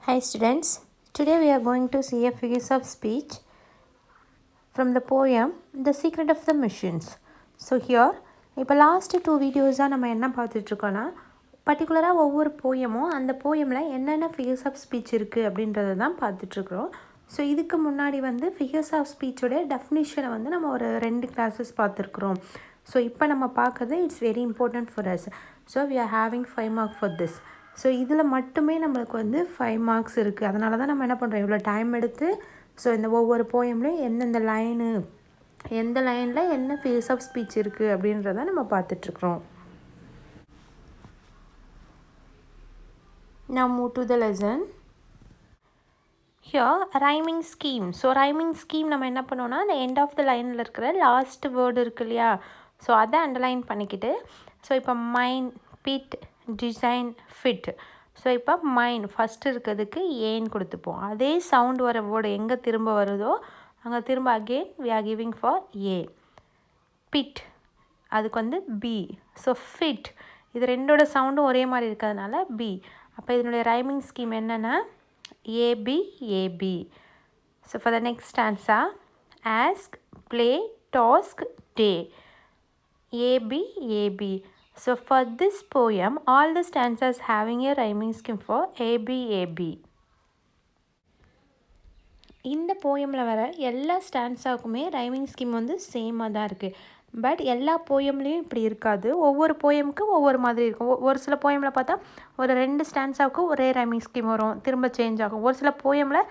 Hi students, today we are going to see a figures of speech from the poem The Secret of the Machines. So here, இப்போ last 2 வீடியோஸாக நம்ம என்ன பார்த்துட்ருக்கோன்னா பர்டிகுலராக ஒவ்வொரு போயமும் அந்த போயமில் என்னென்ன figures of speech இருக்குது அப்படின்றத தான் பார்த்துட்ருக்குறோம். ஸோ இதுக்கு முன்னாடி ஃபிகர்ஸ் ஆஃப் ஸ்பீச்சோடைய டெஃபினிஷனை நம்ம ஒரு 2 கிளாஸஸ் பார்த்துருக்குறோம். ஸோ இப்போ நம்ம பார்க்குறது it's very important for us. So we are having 5 mark for this. So இதில் மட்டுமே நம்மளுக்கு 5 மார்க்ஸ் இருக்குது. அதனால தான் நம்ம என்ன பண்ணுறோம், இவ்வளோ டைம் எடுத்து ஸோ இந்த ஒவ்வொரு போயம்லேயும் எந்தெந்த லைனு எந்த லைனில் என்ன ஃபிகர்ஸ் ஆஃப் ஸ்பீச் இருக்குது அப்படின்றத நம்ம பார்த்துட்ருக்குறோம். Now move to the lesson. Here rhyming scheme. So rhyming scheme நம்ம என்ன பண்ணோன்னா அந்த எண்ட் ஆஃப் த லைனில் இருக்கிற லாஸ்ட் வேர்டு இருக்கு இல்லையா, ஸோ அதை அண்டர்லைன் பண்ணிக்கிட்டு ஸோ இப்போ மைன், பிட், டிசைன், ஃபிட். ஸோ இப்போ மைன் ஃபஸ்ட்டு இருக்கிறதுக்கு ஏன்னு கொடுத்துப்போம். அதே சவுண்ட் வர வேர்டு எங்கே திரும்ப வருதோ அங்கே திரும்ப again we are giving for A. Fit அதுக்கு பி. ஸோ ஃபிட் இது ரெண்டோட சவுண்டும் ஒரே மாதிரி இருக்கிறதுனால பி. அப்போ இதனுடைய ரைமிங் ஸ்கீம் என்னென்னா A B A B. So for the next stanza ask, play, task, day. A B A B. So for this poem, all the stanzas having a rhyming scheme for ABAB. இந்த போயமில் வர எல்லா ஸ்டான்ஸாவுக்குமே ரைமிங் ஸ்கீம் சேமாக தான் இருக்குது. But எல்லா போயம்லேயும் இப்படி இருக்காது. ஒவ்வொரு போயமுக்கு ஒவ்வொரு மாதிரி இருக்கும். ஒரு சில போயமில் பார்த்தா ஒரு 2 ஸ்டான்ஸாவுக்கு ஒரே ரைமிங் ஸ்கீம் வரும், திரும்ப சேஞ்ச் ஆகும். ஒரு சில போயமில்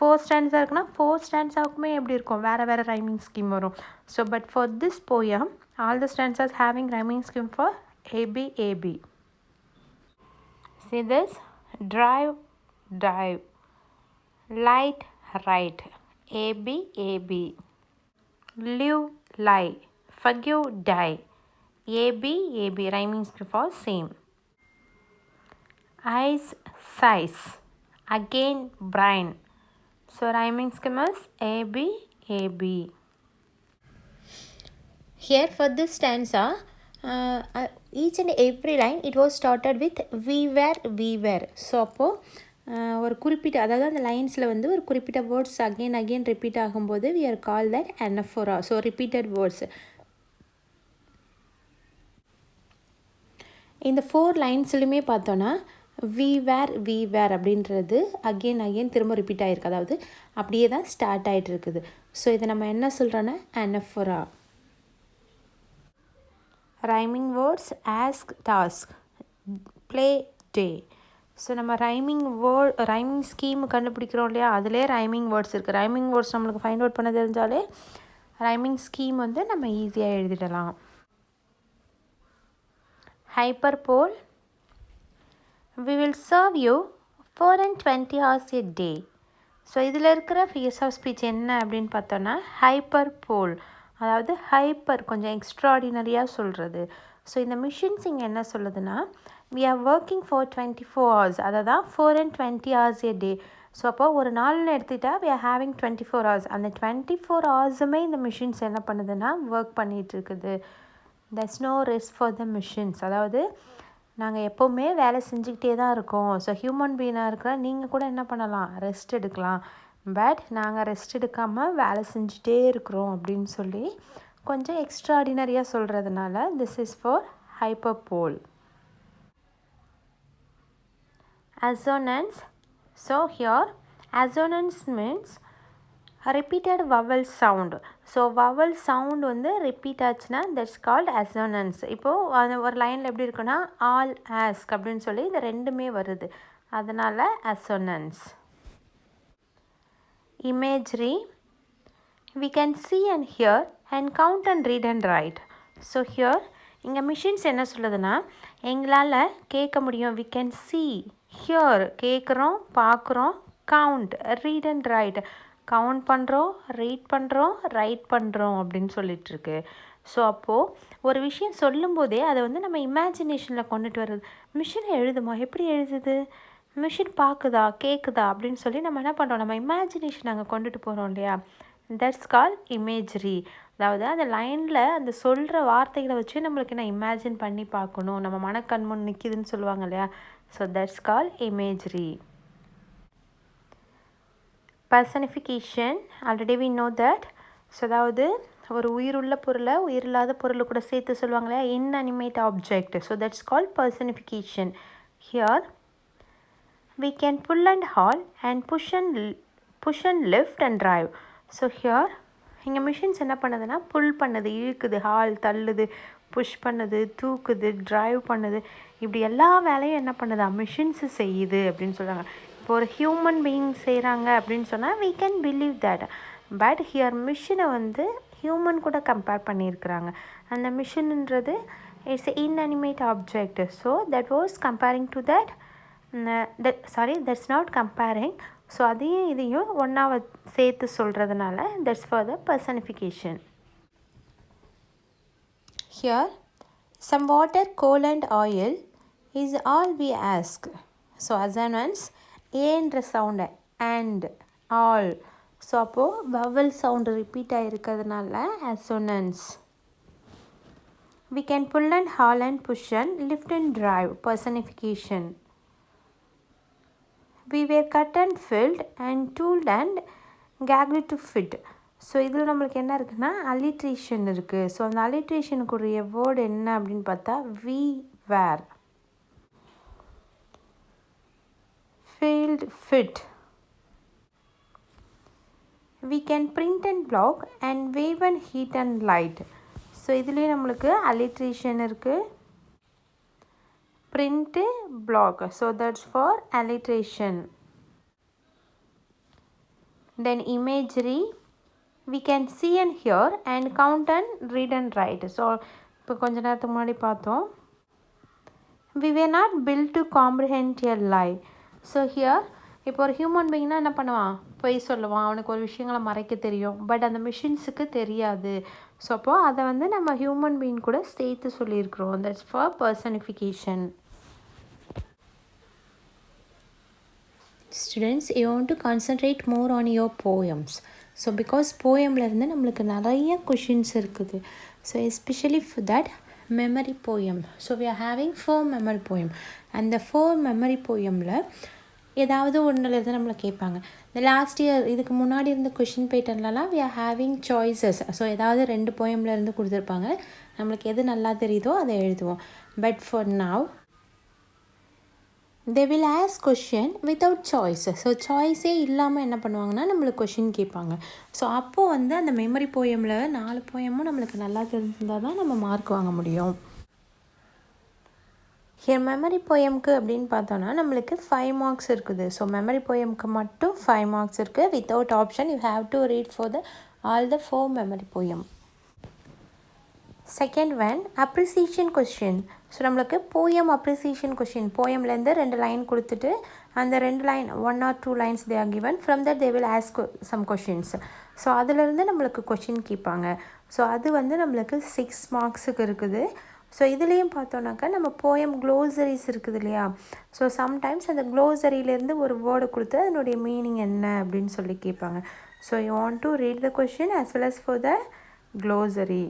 4 ஸ்டான்ஸா இருக்குன்னா 4 ஸ்டான்ஸாவுக்குமே எப்படி இருக்கும், வேறு வேறு ரைமிங் ஸ்கீம் வரும். So but for this poem all the stanzas having rhyming scheme for ABAB. See this? Drive, dive. Light, right. ABAB. Live, lie. Forgive, die. ABAB. Rhyming scheme for same. Eyes, size. Again, brain. So rhyming scheme is ABAB. Here for this stanza, each and every line it was started with we were. So அப்போது ஒரு குறிப்பிட்ட, அதாவது அந்த லைன்ஸில் ஒரு குறிப்பிட்ட words again repeat ஆகும்போது we are called that anaphora. So repeated words. இந்த 4 லைன்ஸ்லையுமே பார்த்தோன்னா we were அப்படின்றது அகெயின் திரும்ப ரிப்பீட் ஆகிருக்கு. அதாவது அப்படியே தான் ஸ்டார்ட் ஆகிட்டு இருக்குது. ஸோ இதை நம்ம என்ன சொல்கிறோன்னா anaphora. Rhyming words ask, task, play, day. So நம்ம ரைமிங் ஸ்கீம் கண்டுபிடிக்கிறோம் இல்லையா, அதிலே ரைமிங் வேர்ட்ஸ் இருக்குது. ரைமிங் வேர்ட்ஸ் நம்மளுக்கு ஃபைண்ட் அவுட் பண்ண தெரிஞ்சாலே ரைமிங் ஸ்கீம் நம்ம ஈஸியாக எழுதிடலாம். Hyperbole, we will serve you 4 and 20 hours a day. So இதில் இருக்கிற ஃபிகர்ஸ் ஆஃப் ஸ்பீச் என்ன அப்படின்னு பார்த்தோன்னா ஹைப்பர் போல், அதாவது ஹைப்பர் கொஞ்சம் எக்ஸ்ட்ராடினரியாக சொல்கிறது. ஸோ இந்த மிஷின்ஸ் இங்கே என்ன சொல்லுதுன்னா we are working for 24 hours, அதை தான் 4 and 20 hours a day. So அப்போ ஒரு நாள்னு எடுத்துக்கிட்டால் we are having 24 hours. அந்த 24 ஹவர்ஸுமே இந்த மிஷின்ஸ் என்ன பண்ணுதுன்னா ஒர்க் பண்ணிகிட்டு இருக்குது. there's no rest for the machines. அதாவது நாங்கள் எப்போவுமே வேலை செஞ்சுக்கிட்டே தான் இருக்கோம். ஸோ ஹியூமன் பீயினாக இருக்கிற நீங்கள் கூட என்ன பண்ணலாம், ரெஸ்ட் எடுக்கலாம். பட் நாங்கள் ரெஸ்ட் எடுக்காமல் வேலை செஞ்சுட்டே இருக்கிறோம் அப்படின்னு சொல்லி கொஞ்சம் எக்ஸ்ட்ராடினரியாக சொல்கிறதுனால this is for hyperbole. Assonance. So here assonance means repeated vowel sound. So vowel sound repeat ஆச்சுன்னா தட்ஸ் கால்ட் அசோனன்ஸ். இப்போது அந்த ஒரு லைனில் எப்படி இருக்குன்னா ஆல், ஆஸ்க் அப்படின்னு சொல்லி இந்த ரெண்டுமே வருது, அதனால் assonance. Imagery. We can see and hear and count and read and write. So here இங்கே மிஷின்ஸ் என்ன சொல்லுதுன்னா எங்களால் கேட்க முடியும், we can see, hear கேட்குறோம், பார்க்குறோம், count, read and write count பண்ணுறோம், ரீட் பண்ணுறோம், ரைட் பண்ணுறோம் அப்படின்னு சொல்லிகிட்ருக்கு. ஸோ அப்போது ஒரு விஷயம் சொல்லும்போதே அதை நம்ம இமேஜினேஷனில் கொண்டுட்டு வர்றது. மிஷினை எழுதுமா, எப்படி எழுதுது, மிஷின் பார்க்குதா, கேட்குதா அப்படின்னு சொல்லி நம்ம என்ன பண்ணுறோம், நம்ம இமேஜினேஷன் அங்கே கொண்டுட்டு போகிறோம் இல்லையா, தட்ஸ் கால் இமேஜரி. அதாவது அந்த லைனில் அந்த சொல்கிற வார்த்தைகளை வச்சு நம்மளுக்கு என்ன இமேஜின் பண்ணி பார்க்கணும், நம்ம மனக்கண் முன் நிற்கிதுன்னு சொல்லுவாங்க இல்லையா, so that's call imagery. personification, already we know that. So அதாவது ஒரு உயிருள்ள பொருளை உயிரில்லாத பொருள் கூட சேர்த்து சொல்லுவாங்களே inanimate object. So that's called personification. Here we can pull and haul and push and lift and drive. So here இங்கே மிஷின்ஸ் என்ன பண்ணுதுன்னா புல் பண்ணுது, இழுக்குது, ஹால் தள்ளுது, புஷ் பண்ணுது, தூக்குது, ட்ரைவ் பண்ணுது, இப்படி எல்லா வேலையும் என்ன பண்ணுதா மிஷின்ஸு செய்யுது அப்படின்னு சொல்கிறாங்க. இப்போ ஒரு ஹியூமன் பீயிங் செய்கிறாங்க அப்படின்னு சொன்னால் we can believe that. But here மிஷினை வந்து ஹியூமன் கூட கம்பேர் பண்ணியிருக்கிறாங்க. அந்த மிஷின்ன்றது it's inanimate object. So that was comparing to that that's not comparing. So அதையும் இதையும் ஒன்றா சேர்த்து சொல்கிறதுனால that's for the personification. Here some water, coal and oil is all we ask. So assonance ஏன்ற சவுண்டு and all. ஸோ அப்போது vowel sound repeat ஆகிருக்கிறதுனால assonance. We can pull and haul and push and lift and drive, personification. We were cut and filled and tooled and gagged to fit. So இதில் நம்மளுக்கு என்ன இருக்குன்னா alliteration இருக்குது. So அந்த alliterationக்குரிய word என்ன அப்படின்னு பார்த்தா we were filled, fit. We can print and block and wave and heat and light. So இதுலேயே நம்மளுக்கு alliteration இருக்குது, print, block. So that's for alliteration. Then imagery, we can see and hear and count and read and write. So இப்போ கொஞ்ச நேரத்துக்கு முன்னாடி பார்த்தோம் we were not built to comprehend a lie. So here இப்போ ஒரு human பீயிங்னா என்ன பண்ணுவான், பொய் சொல்லுவான், அவனுக்கு ஒரு விஷயங்களை மறைக்க தெரியும், பட் அந்த மிஷின்ஸுக்கு தெரியாது. ஸோ அப்போது அதை வந்து நம்ம ஹியூமன் பீயிங் கூட சேர்த்து சொல்லியிருக்கிறோம். That's for personification. Students, you want to concentrate more on your poems. So because poemலேருந்து நம்மளுக்கு நிறைய கொஷின்ஸ் இருக்குது. So especially for that memory poem. So we are having 4 memory poem. And the 4 memory poemல ஏதாவது ஒன்றுலேருந்து நம்மளை கேட்பாங்க. இந்த லாஸ்ட் இயர் இதுக்கு முன்னாடி இருந்த கொஷின் பேட்டர்ன்லலாம் we are having choices. So ஏதாவது 2 போயம்லேருந்து கொடுத்துருப்பாங்க, நம்மளுக்கு எது நல்லா தெரியுதோ அதை எழுதுவோம். But for now they will ask question without choice. So சாய்ஸே இல்லாமல் என்ன பண்ணுவாங்கன்னா நம்மளுக்கு கொஷின் கேட்பாங்க. ஸோ அப்போது வந்து அந்த மெமரி போயமில் 4 போயமும் நம்மளுக்கு நல்லா தெரிஞ்சிருந்தால் தான் நம்ம மார்க் வாங்க முடியும். ஹியர் மெமரி போயம்க்கு அப்படின்னு பார்த்தோன்னா நம்மளுக்கு 5 மார்க்ஸ் இருக்குது. ஸோ மெமரி போயம்க்கு மட்டும் 5 மார்க்ஸ் இருக்குது. Without option you have to read for all the 4 memory poem. Second one appreciation question. So நம்மளுக்கு போயம் அப்ரிசியேஷன் கொஸ்டின், போயம்லேருந்து 2 லைன் கொடுத்துட்டு அந்த 2 line 1 or 2 lines they are given. From that they will ask some questions. So அதிலிருந்து நம்மளுக்கு question கேட்பாங்க. So அது வந்து நம்மளுக்கு 6 மார்க்ஸுக்கு இருக்குது. ஸோ இதுலேயும் பார்த்தோன்னாக்கா நம்ம போயம் க்ளோசரிஸ் இருக்குது இல்லையா. ஸோ சம்டைம்ஸ் அந்த க்ளோசரியிலேருந்து ஒரு வேர்டு கொடுத்து அதனுடைய மீனிங் என்ன அப்படின்னு சொல்லி கேட்பாங்க. So you want to read the question as well as for the glossary.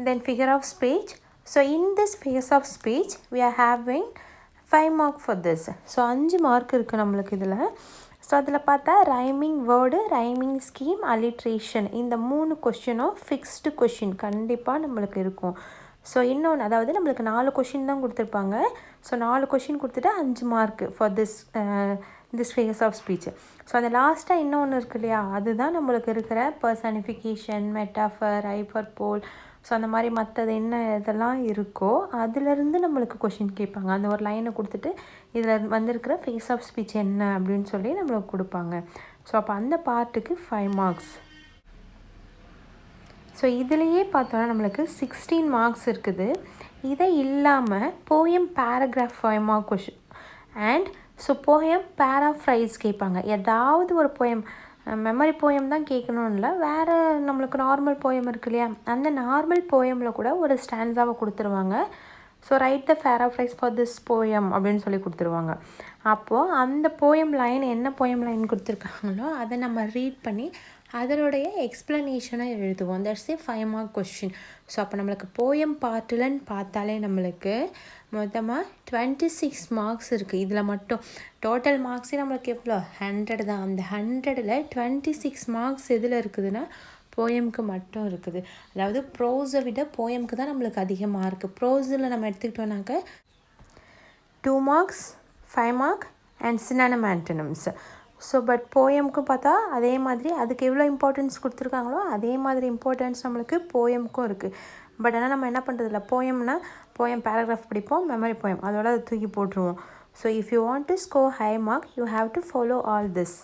Then figure of speech. So in this figure of speech we are having 5 mark for this. So 5 mark இருக்குது நம்மளுக்கு இதில். So அதில் பார்த்தா rhyming word, rhyming scheme, alliteration, இந்த 3 கொஷினும் fixed question கண்டிப்பாக நம்மளுக்கு இருக்கும். So இன்னொன்று அதாவது நம்மளுக்கு 4 கொஷின் தான் கொடுத்துருப்பாங்க. ஸோ 4 கொஷின் கொடுத்துட்டு 5 mark for this figures of speech. So அந்த லாஸ்ட்டாக இன்னொன்று இருக்கு இல்லையா, அதுதான் நம்மளுக்கு இருக்கிற பர்சனிஃபிகேஷன், மெட்டாஃபர், ஹைப்பர்போல். ஸோ அந்த மாதிரி மற்றது என்ன இதெல்லாம் இருக்கோ அதிலேருந்து நம்மளுக்கு கொஷின் கேட்பாங்க. அந்த ஒரு லைனை கொடுத்துட்டு இதில் வந்திருக்கிற ஃபேஸ் ஆஃப் ஸ்பீச் என்ன அப்படின்னு சொல்லி நம்மளுக்கு கொடுப்பாங்க. ஸோ அப்போ அந்த பார்ட்டுக்கு 5 மார்க்ஸ். ஸோ இதுலேயே பார்த்தோன்னா நம்மளுக்கு 16 மார்க்ஸ் இருக்குது. இதை இல்லாமல் poem paragraph 5 mark question and so poem paraphrase கேட்பாங்க. ஏதாவது ஒரு போயம், மெமரி போயம் தான் கேட்கணும்னு இல்லை, வேறு நம்மளுக்கு நார்மல் போயம் இருக்கு இல்லையா, அந்த நார்மல் போயமில் கூட ஒரு ஸ்டான்ஸாவை கொடுத்துருவாங்க. So right the paraphrase for this poem அப்படின்னு சொல்லி கொடுத்துருவாங்க. அப்போது அந்த போயம் லைன் என்ன போயம் லைன் கொடுத்துருக்காங்களோ அதை நம்ம ரீட் பண்ணி அதனுடைய எக்ஸ்ப்ளனேஷனை எழுதுவோம். That's A 5 mark question. So அப்போ நம்மளுக்கு போயம் பார்ட்டுலன்னு பார்த்தாலே நம்மளுக்கு மொத்தமாக 26 மார்க்ஸ் இருக்குது. இதில் மட்டும் டோட்டல் மார்க்ஸே நம்மளுக்கு எவ்வளோ 100 தான். அந்த 100ல் 26 மார்க்ஸ் எதில் இருக்குதுன்னா போயமுக்கு மட்டும் இருக்குது. அதாவது ப்ரோஸை விட போயமுக்கு தான் நம்மளுக்கு அதிகமாக இருக்குது. ப்ரோஸில் நம்ம எடுத்துக்கிட்டோம்னாக்க 2 marks 5 mark and synonym antonyms. So but போயமுக்கும் பார்த்தா அதே மாதிரி அதுக்கு எவ்வளோ இம்பார்ட்டன்ஸ் கொடுத்துருக்காங்களோ அதே மாதிரி இம்பார்ட்டன்ஸ் நம்மளுக்கு போயமுக்கும் இருக்குது. பட் ஆனால் நம்ம என்ன பண்ணுறதில்ல, போயம்னா போயம் பேராகிராஃப் படிப்போம், மெமரி போயம் அதோட அதை தூக்கி போட்டுருவோம். So if you want to score high mark you have to follow all this.